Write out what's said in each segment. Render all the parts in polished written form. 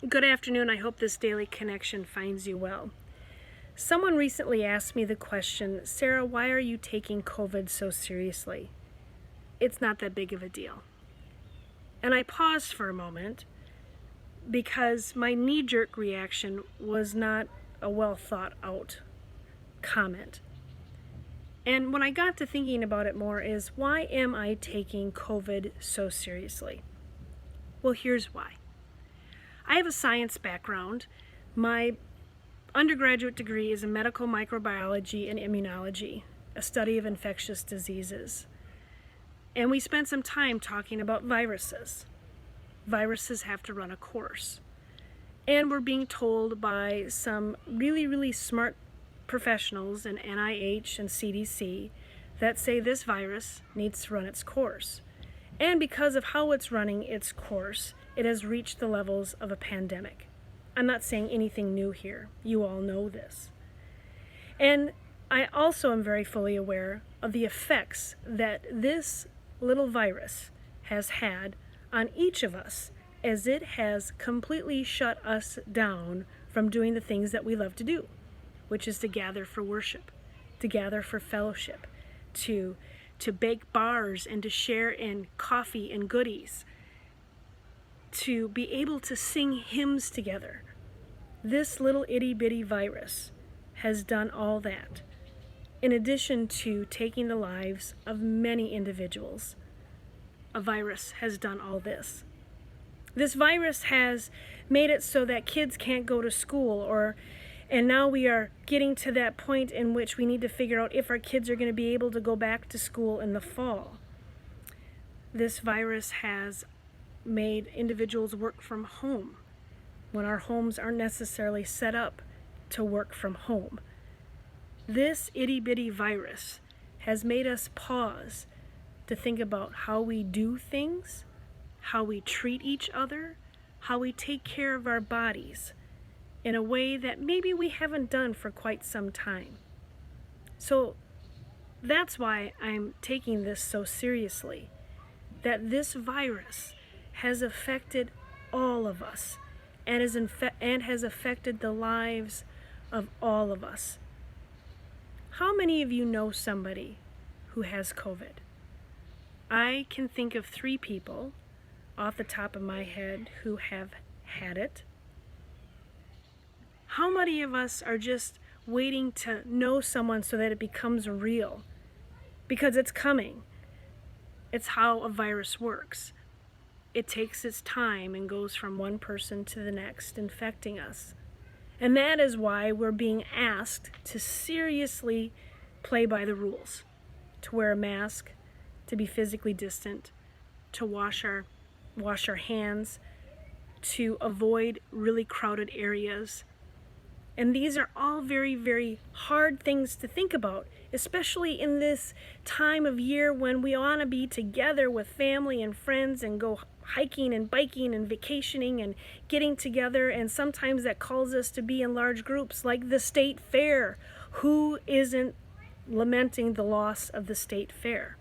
Good afternoon. I hope this daily connection finds you well. Someone recently asked me the question, Sarah, why are you taking COVID so seriously? It's not that big of a deal. And I paused for a moment because my knee-jerk reaction was not a well thought out comment. And when I got to thinking about it more is, why am I taking COVID so seriously? Well, here's why. I have a science background. My undergraduate degree is in medical microbiology and immunology, a study of infectious diseases. And we spent some time talking about viruses. Viruses have to run a course. And we're being told by some really smart professionals in NIH and CDC that say this virus needs to run its course. And because of how it's running its course, it has reached the levels of a pandemic. I'm not saying anything new here. You all know this. And I also am very fully aware of the effects that this little virus has had on each of us, as it has completely shut us down from doing the things that we love to do, which is to gather for worship, to gather for fellowship, to bake bars and to share in coffee and goodies, to be able to sing hymns together. This little itty-bitty virus has done all that, in addition to taking the lives of many individuals. A virus has done all this. This virus has made it so that kids can't go to school, and now we are getting to that point in which we need to figure out if our kids are going to be able to go back to school in the fall. This virus has made individuals work from home when our homes aren't necessarily set up to work from home. This itty-bitty virus has made us pause to think about how we do things, how we treat each other, how we take care of our bodies in a way that maybe we haven't done for quite some time. So that's why I'm taking this so seriously, that this virus has affected all of us and has affected the lives of all of us. How many of you know somebody who has COVID? I can think of 3 people off the top of my head who have had it. How many of us are just waiting to know someone so that it becomes real? Because it's coming. It's how a virus works. It takes its time and goes from one person to the next, infecting us. And that is why we're being asked to seriously play by the rules, to wear a mask, to be physically distant, to wash our hands, to avoid really crowded areas. And these are all very hard things to think about, especially in this time of year when we want to be together with family and friends and go hiking and biking and vacationing and getting together, and sometimes that calls us to be in large groups like the state fair. Who isn't lamenting the loss of the state fair?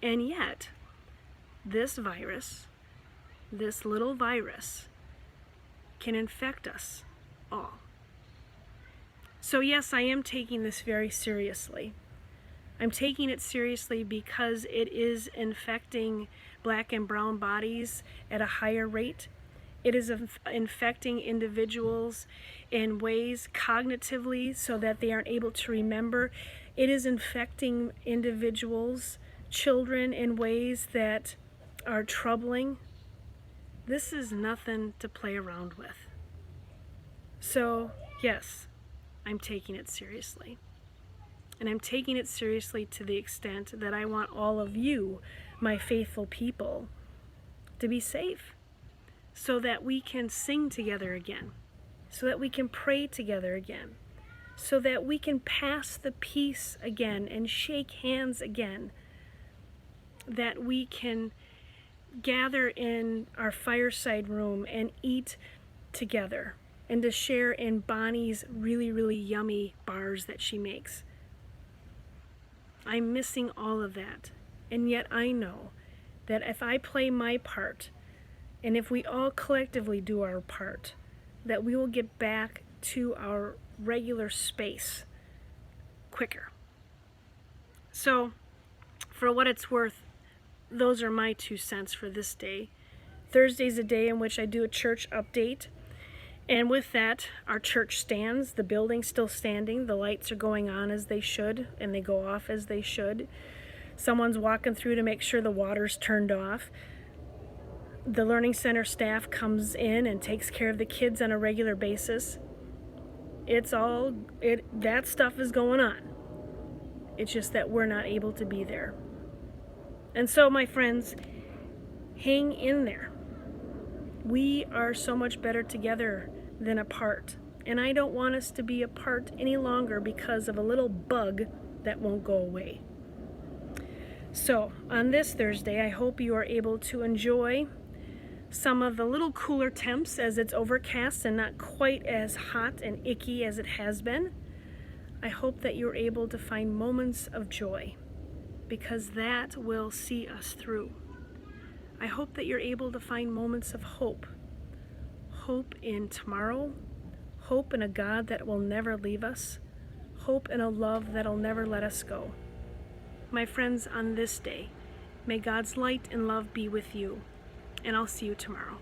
And yet, this virus, this little virus, can infect us all. So yes, I am taking this very seriously. I'm taking it seriously because it is infecting Black and brown bodies at a higher rate. It is infecting individuals in ways cognitively so that they aren't able to remember. It is infecting individuals, children, in ways that are troubling. This is nothing to play around with. So, yes, I'm taking it seriously. And I'm taking it seriously to the extent that I want all of you, my faithful people, to be safe, so that we can sing together again, so that we can pray together again, so that we can pass the peace again and shake hands again, that we can gather in our fireside room and eat together, and to share in Bonnie's really yummy bars that she makes. I'm missing all of that, and yet I know that if I play my part, And if we all collectively do our part, that we will get back to our regular space quicker. So, for what it's worth, those are my 2 cents for this day. Thursday's a day in which I do a church update. And with that, our church stands, the building's still standing, the lights are going on as they should, and they go off as they should. Someone's walking through to make sure the water's turned off. The Learning Center staff comes in and takes care of the kids on a regular basis. That stuff is going on. It's just that we're not able to be there. And so, my friends, hang in there. We are so much better together than apart. And I don't want us to be apart any longer because of a little bug that won't go away. So, on this Thursday, I hope you are able to enjoy some of the little cooler temps as it's overcast and not quite as hot and icky as it has been. I hope that you're able to find moments of joy, because that will see us through. I hope that you're able to find moments of hope. Hope in tomorrow, hope in a God that will never leave us, hope in a love that'll never let us go. My friends, on this day, may God's light and love be with you, and I'll see you tomorrow.